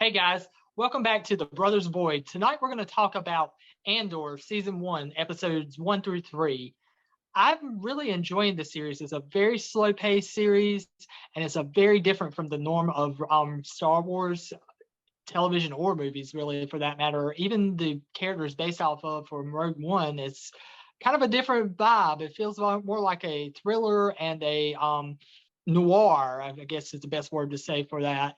Hey guys, welcome back to the Brothers Boyd. Tonight we're going to talk about Andor Season 1, Episodes 1 through 3. I'm really enjoying the series. It's a very slow-paced series, and it's a very different from the norm of Star Wars television or movies, really, for that matter. Even the characters based off of from Rogue One, it's kind of a different vibe. It feels more like a thriller and a noir, I guess is the best word to say for that.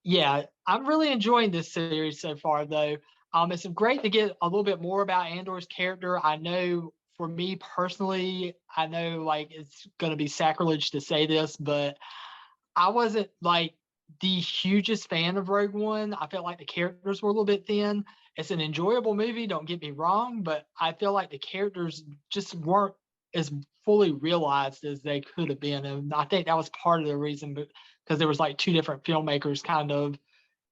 Yeah, I'm really enjoying this series so far, though. It's great to get a little bit more about Andor's character. I know for me personally, I know like it's going to be sacrilege to say this, but I wasn't like the hugest fan of Rogue One. I felt like the characters were a little bit thin. It's an enjoyable movie, don't get me wrong, but I feel like the characters just weren't as fully realized as they could have been. And I think that was part of the reason, because there was like two different filmmakers kind of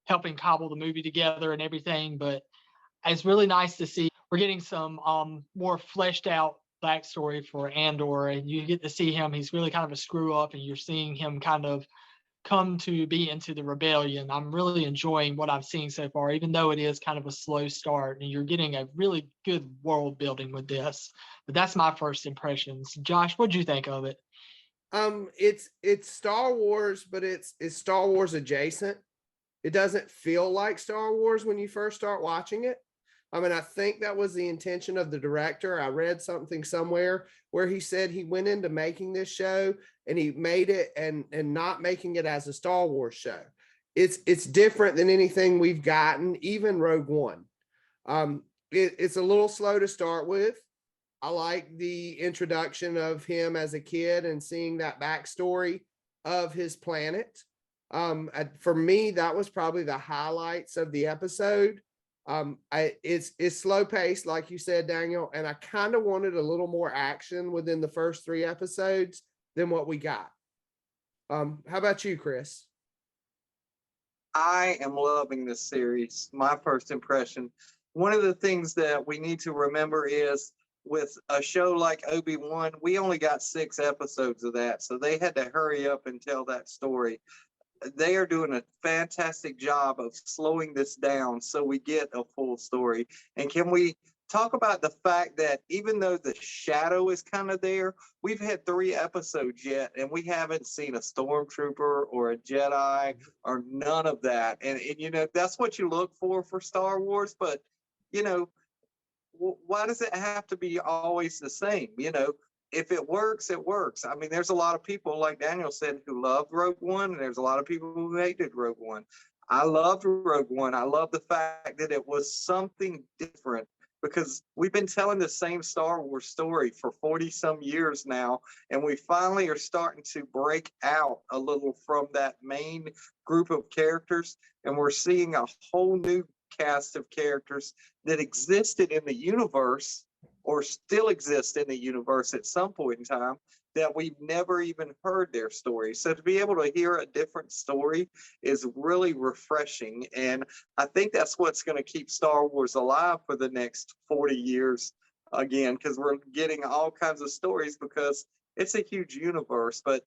helping cobble the movie together and everything. But it's really nice to see we're getting some more fleshed out backstory for Andor, and you get to see him. He's really kind of a screw up, and you're seeing him kind of come to be into the rebellion. I'm really enjoying what I'm seeing so far, even though it is kind of a slow start, and you're getting a really good world building with this. But that's my first impressions. Josh, what'd you think of it? It's Star Wars, but it's Star Wars adjacent. It doesn't feel like Star Wars when you first start watching it. I mean, I think that was the intention of the director. I read something somewhere where he said he went into making this show and he made it and not making it as a Star Wars show. It's different than anything we've gotten, even Rogue One. It's a little slow to start with. I like the introduction of him as a kid and seeing that backstory of his planet. For me, that was probably the highlights of the episode. It's slow paced, like you said, Daniel, and I kind of wanted a little more action within the first 3 episodes than what we got. How about you, Chris? I am loving this series. My first impression. One of the things that we need to remember is with a show like Obi-Wan, we only got 6 episodes of that. So they had to hurry up and tell that story. They are doing a fantastic job of slowing this down so we get a full story. And can we talk about the fact that even though the shadow is kind of there, we've had 3 episodes yet and we haven't seen a stormtrooper or a Jedi or none of that. And that's what you look for Star Wars. But, you know, why does it have to be always the same? If it works, it works. I mean, there's a lot of people, like Daniel said, who loved Rogue One, and there's a lot of people who hated Rogue One. I loved Rogue One. I love the fact that it was something different because we've been telling the same Star Wars story for 40 some years now, and we finally are starting to break out a little from that main group of characters, and we're seeing a whole new cast of characters that existed in the universe or still exist in the universe at some point in time that we've never even heard their story. So to be able to hear a different story is really refreshing. And I think that's what's going to keep Star Wars alive for the next 40 years again, because we're getting all kinds of stories because it's a huge universe. But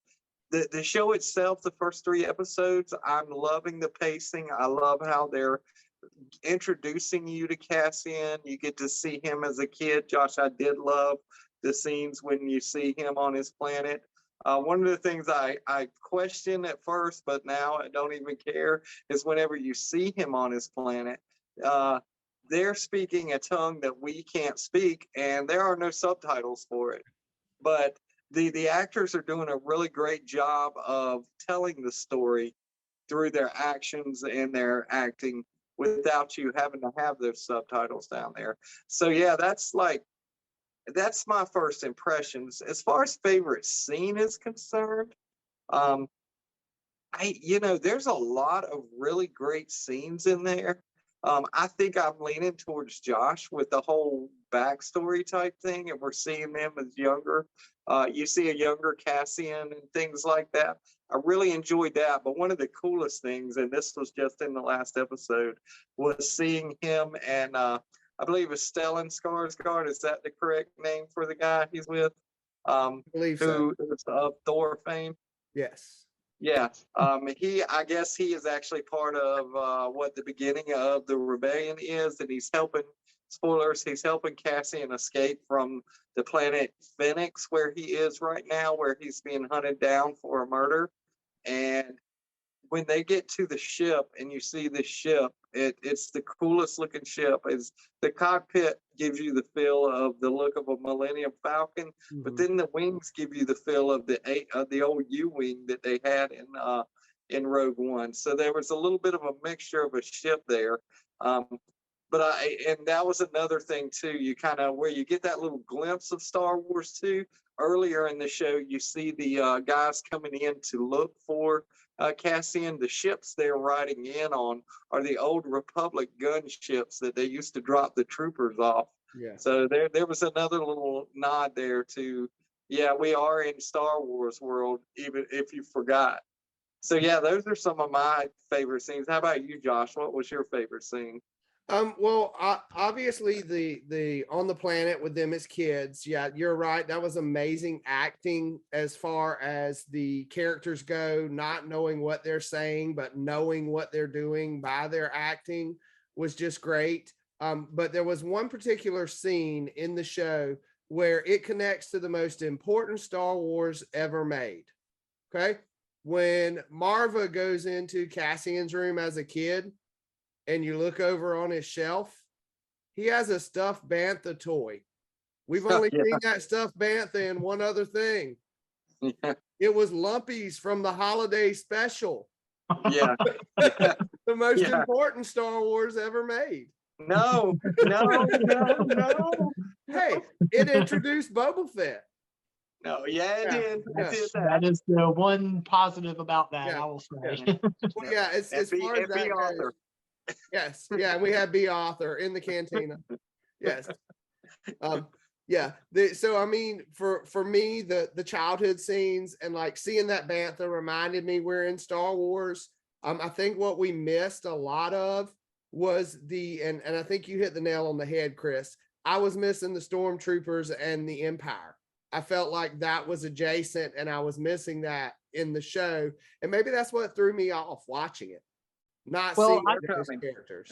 the show itself, the first 3 episodes, I'm loving the pacing. I love how they're introducing you to Cassian. You get to see him as a kid. Josh, I did love the scenes when you see him on his planet. One of the things I questioned at first, but now I don't even care, is whenever you see him on his planet, they're speaking a tongue that we can't speak, and there are no subtitles for it. But the actors are doing a really great job of telling the story through their actions and their acting without you having to have those subtitles down there. So yeah, that's my first impressions. As far as favorite scene is concerned, there's a lot of really great scenes in there. I think I'm leaning towards Josh with the whole backstory type thing, and we're seeing them as younger. You see a younger Cassian and things like that. I really enjoyed that. But one of the coolest things, and this was just in the last episode, was seeing him and I believe it's Stellan Skarsgård. Is that the correct name for the guy he's with? I believe so. Who is of Thor fame? Yes. Yeah, I guess he is actually part of what the beginning of the rebellion is, and he's helping. Spoilers: he's helping Cassian escape from the planet Phoenix, where he is right now, where he's being hunted down for a murder. And when they get to the ship and you see the ship, it's the coolest looking ship. It's the cockpit gives you the feel of the look of a Millennium Falcon, but then the wings give you the feel of the old U-wing that they had in Rogue One. So there was a little bit of a mixture of a ship there. Um, and that was another thing too. You kind of where you get that little glimpse of Star Wars too. Earlier in the show, you see the guys coming in to look for Cassian. The ships they're riding in on are the old Republic gunships that they used to drop the troopers off. Yeah. So there was another little nod there to, yeah, we are in Star Wars world, even if you forgot. So yeah, those are some of my favorite scenes. How about you, Josh? What was your favorite scene? Well, obviously the on the planet with them as kids. Yeah, you're right. That was amazing acting as far as the characters go, not knowing what they're saying, but knowing what they're doing by their acting was just great. But there was one particular scene in the show where it connects to the most important Star Wars ever made. Okay. When Marva goes into Cassian's room as a kid, and you look over on his shelf, he has a stuffed bantha toy. We've only seen that stuffed bantha in one other thing. Yeah. It was Lumpy's from the holiday special. Yeah. The most important Star Wars ever made. No. Hey, it introduced Boba Fett. No, yeah, it did. That is the one positive about that, I will say. Well, yeah, as far as that goes. Yes, yeah, we had B author in the cantina. Yes. Yeah. So I mean, for me, the childhood scenes and like seeing that bantha reminded me we're in Star Wars. I think what we missed a lot of was and I think you hit the nail on the head, Chris. I was missing the stormtroopers and the Empire. I felt like that was adjacent, and I was missing that in the show. And maybe that's what threw me off watching it. Not seeing those characters.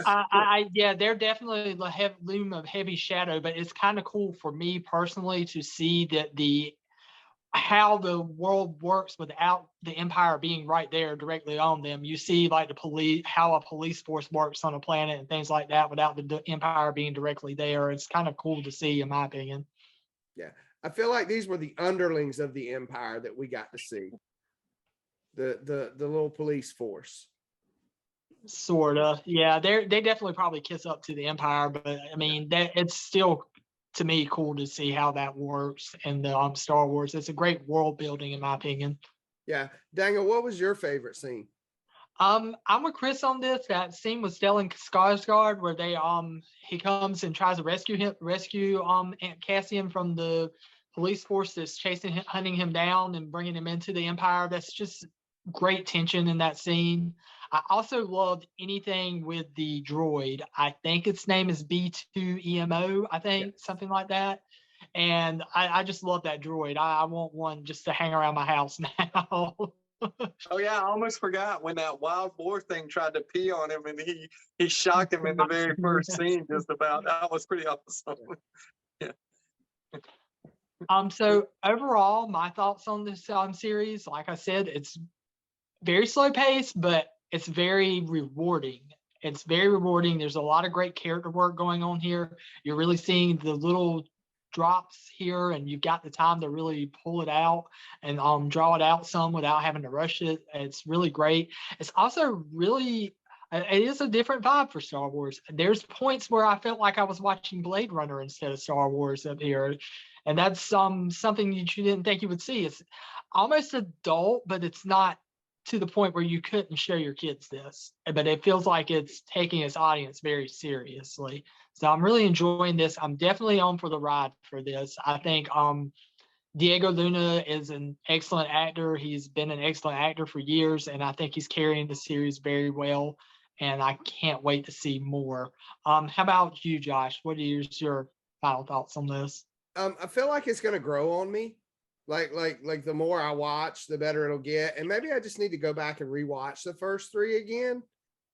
Yeah, they're definitely the loom of heavy shadow, but it's kind of cool for me personally to see that how the world works without the Empire being right there directly on them. You see like the police, how a police force works on a planet and things like that without the Empire being directly there. It's kind of cool to see, in my opinion. Yeah, I feel like these were the underlings of the Empire that we got to see. The little police force. Sorta, yeah. They definitely probably kiss up to the Empire, but I mean that it's still to me cool to see how that works in the Star Wars. It's a great world building, in my opinion. Yeah, Daniel, what was your favorite scene? I'm with Chris on this. That scene with Stellan Skarsgård where he comes and tries to rescue Aunt Cassian from the police force that's chasing him, hunting him down and bringing him into the Empire. That's just great tension in that scene. I also loved anything with the droid. I think its name is B2EMO, I think, something like that. And I just love that droid. I want one just to hang around my house now. Oh yeah, I almost forgot when that wild boar thing tried to pee on him and he shocked him in the very first scene just about. That was pretty awesome. Yeah. So overall, my thoughts on this series, like I said, it's very slow paced, but it's very rewarding. It's very rewarding. There's a lot of great character work going on here. You're really seeing the little drops here, and you've got the time to really pull it out and draw it out some without having to rush it. It's really great. It's also really it is a different vibe for Star Wars. There's points where I felt like I was watching Blade Runner instead of Star Wars up here, and that's something that you didn't think you would see. It's almost adult, but it's not to the point where you couldn't show your kids this, but it feels like it's taking its audience very seriously. So I'm really enjoying this. I'm definitely on for the ride for this. I think Diego Luna is an excellent actor. He's been an excellent actor for years, and I think he's carrying the series very well. And I can't wait to see more. How about you, Josh? What are your final thoughts on this? I feel like it's going to grow on me. Like the more I watch, the better it'll get. And maybe I just need to go back and rewatch the first three again,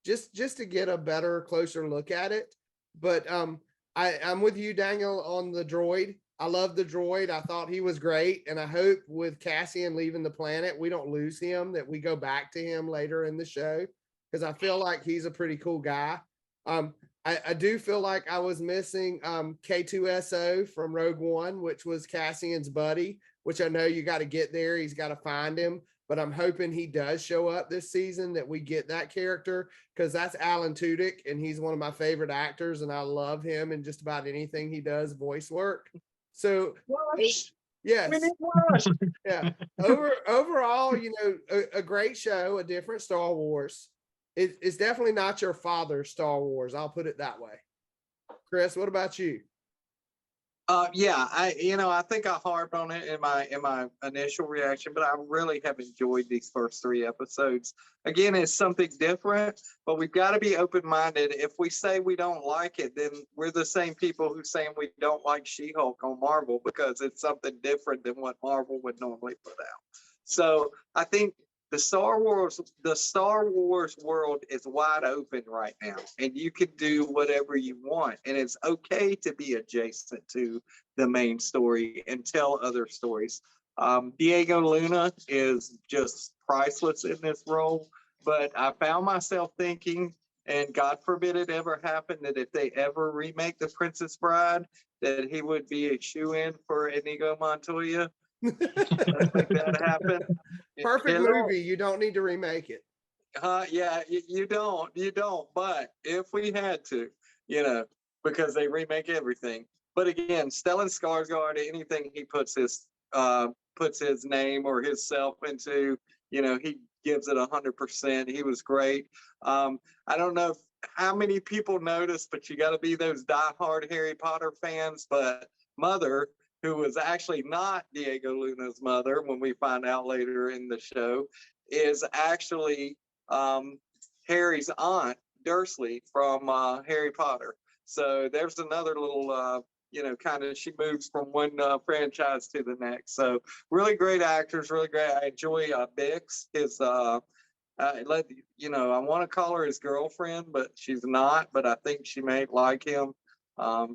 just to get a better, closer look at it. But I'm with you, Daniel, on the droid. I love the droid. I thought he was great, and I hope with Cassian leaving the planet, we don't lose him. That we go back to him later in the show, because I feel like he's a pretty cool guy. I do feel like I was missing K2SO from Rogue One, which was Cassian's buddy, which I know you got to get there. He's got to find him, but I'm hoping he does show up this season, that we get that character, because that's Alan Tudyk, and he's one of my favorite actors, and I love him in just about anything he does voice work. So, yes, yeah. Overall, a great show, a different Star Wars. It's definitely not your father's Star Wars. I'll put it that way. Chris, what about you? Yeah, I think I harped on it in my initial reaction, but I really have enjoyed these first three episodes. Again, it's something different, but we've got to be open-minded. If we say we don't like it, then we're the same people who saying we don't like She-Hulk on Marvel, because it's something different than what Marvel would normally put out. So I think the Star Wars world is wide open right now, and you can do whatever you want, and it's okay to be adjacent to the main story and tell other stories. Diego Luna is just priceless in this role, but I found myself thinking, and God forbid it ever happen, that if they ever remake The Princess Bride, that he would be a shoe-in for Inigo Montoya. Let's make that happen. Perfect movie. You don't need to remake it. Yeah, you don't. But if we had to, because they remake everything. But again, Stellan Skarsgård, anything he puts his name or his self into, he gives it 100%. He was great. I don't know how many people noticed, but you got to be those diehard Harry Potter fans. But Mother, who was actually not Diego Luna's mother, when we find out later in the show, is actually Harry's aunt, Dursley, from Harry Potter. So there's another little, kind of, she moves from one franchise to the next. So really great actors, really great. I enjoy Bix, his, I want to call her his girlfriend, but she's not, but I think she may like him.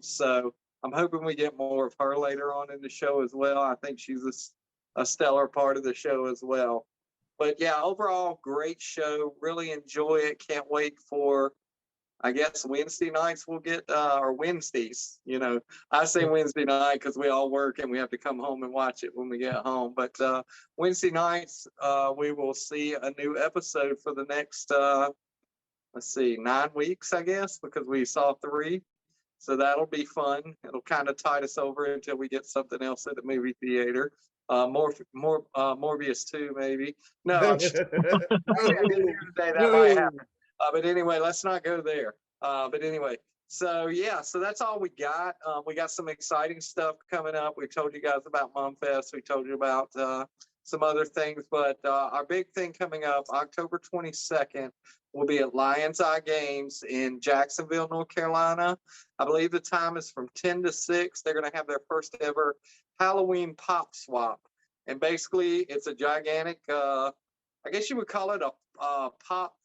So I'm hoping we get more of her later on in the show as well. I think she's a stellar part of the show as well. But yeah, overall, great show. Really enjoy it. Can't wait for, I guess, Wednesday nights we'll get, or Wednesdays. I say Wednesday night because we all work and we have to come home and watch it when we get home. But Wednesday nights, we will see a new episode for the next, 9 weeks, I guess, because we saw 3. So that'll be fun. It'll kind of tide us over until we get something else at the movie theater. Morbius 2, maybe. No, I'm just, that might happen. But anyway, let's not go there. But anyway, so that's all we got. We got some exciting stuff coming up. We told you guys about MomFest. We told you about some other things, but our big thing coming up, October 22nd, will be at Lion's Eye Games in Jacksonville, North Carolina. I believe the time is from 10 to 6. They're going to have their first ever Halloween pop swap. And basically, it's a gigantic, I guess you would call it a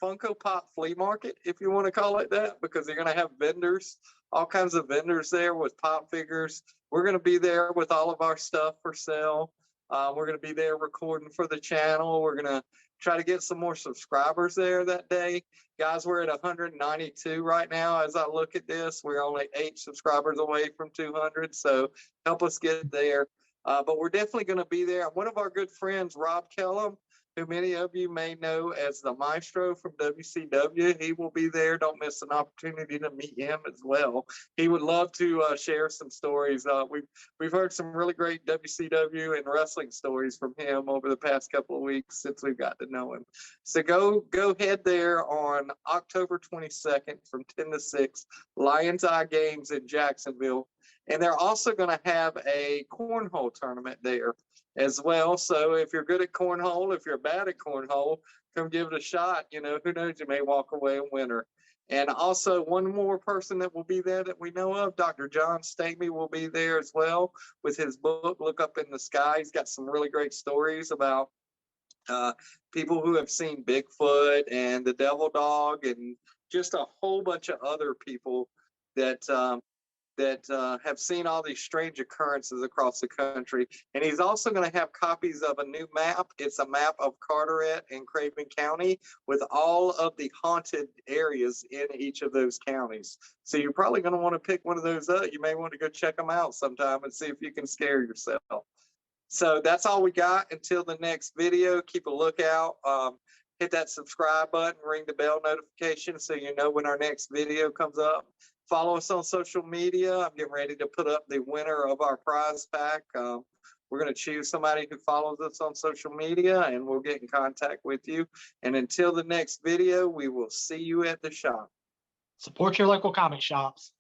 Funko Pop flea market, if you want to call it that, because they're going to have vendors, all kinds of vendors there with pop figures. We're going to be there with all of our stuff for sale. We're going to be there recording for the channel. We're going to try to get some more subscribers there that day. Guys, we're at 192 right now. As I look at this, we're only 8 subscribers away from 200. So help us get there. But we're definitely going to be there. One of our good friends, Rob Kellum, who many of you may know as the Maestro from WCW, he will be there. Don't miss an opportunity to meet him as well. He would love to share some stories. We've heard some really great WCW and wrestling stories from him over the past couple of weeks since we've got to know him. So go head there on October 22nd from 10 to 6, Lion's Eye Games in Jacksonville. And they're also going to have a cornhole tournament there as well. So if you're good at cornhole, if you're bad at cornhole, come give it a shot. Who knows, you may walk away a winner. And also one more person that will be there that we know of, Dr. John Stamey will be there as well with his book, Look Up in the Sky. He's got some really great stories about people who have seen Bigfoot and the Devil Dog and just a whole bunch of other people that have seen all these strange occurrences across the country. And he's also going to have copies of a new map. It's a map of Carteret and Craven County with all of the haunted areas in each of those counties. So you're probably going to want to pick one of those up. You may want to go check them out sometime and see if you can scare yourself. So that's all we got until the next video. Keep a lookout. Hit that subscribe button, ring the bell notification so you know when our next video comes up. Follow us on social media. I'm getting ready to put up the winner of our prize pack. We're going to choose somebody who follows us on social media, and we'll get in contact with you. And until the next video, we will see you at the shop. Support your local comic shops.